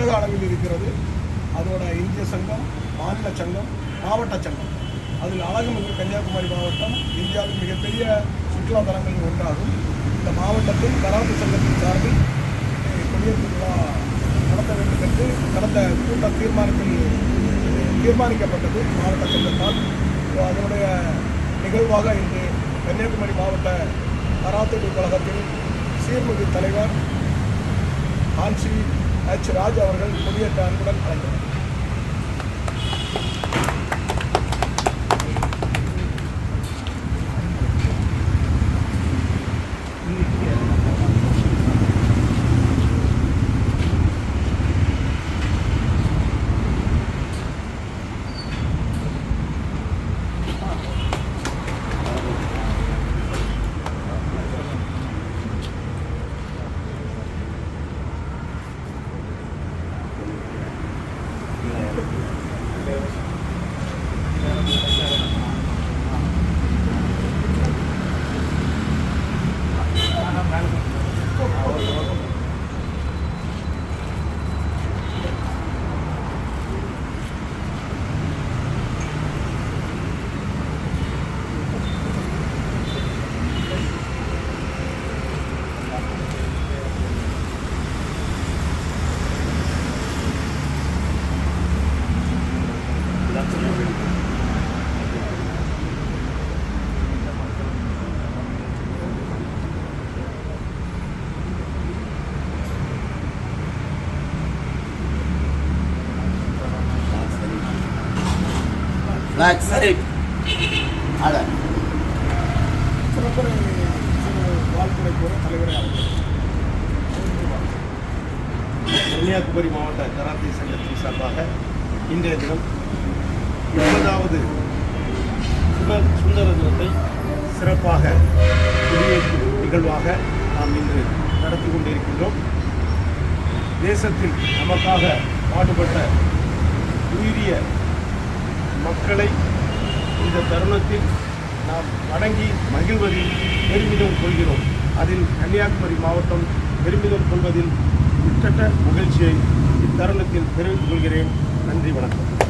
உலக அளவில் இருக்கிறது. அதோட இந்திய சங்கம், மாநில சங்கம், மாவட்ட சங்கம். அதில் அழகுமிகு கன்னியாகுமரி மாவட்டம் இந்தியாவின் மிகப்பெரிய சுற்றுலா தலங்களில் ஒன்றாகும். இந்த மாவட்டத்தில் கராத்தே சங்கத்தின் சார்பில் கொடியேற்று விழா நடத்த வேண்டும் என்று கடந்த கூட்ட தீர்மானிக்கப்பட்டது மாவட்ட சங்கத்தால். அதனுடைய நிகழ்வாக இன்று கன்னியாகுமரி மாவட்ட கராத்தே கழகத்தின் சீர்மிகு தலைவர் ஹான்சி எச். ராஜ் அவர்கள் கொடியேற்ற அன்புடன் அழைத்தார். வாழ்த்துறை கூற தலைவரை கன்னியாகுமரி மாவட்ட கராத்தே சங்கத்தின் சார்பாக இன்றைய தினம் 20வது சுதந்திர தினத்தை சிறப்பாக கொடியேற்றும் நிகழ்வாக நாம் இன்று நடத்தி கொண்டிருக்கின்றோம். தேசத்தில் நமக்காக பாடுபட்ட உயிரிய மக்களை இந்த தருணத்தில் நாம் வணங்கி மகிழ்வதில் பெருமிதம் கொள்கிறோம். அதில் கன்னியாகுமரி மாவட்டம் பெருமிதம் கொள்வதில் உச்சற்ற மகிழ்ச்சியை இத்தருணத்தில் தெரிவித்துக் கொள்கிறேன். நன்றி, வணக்கம்.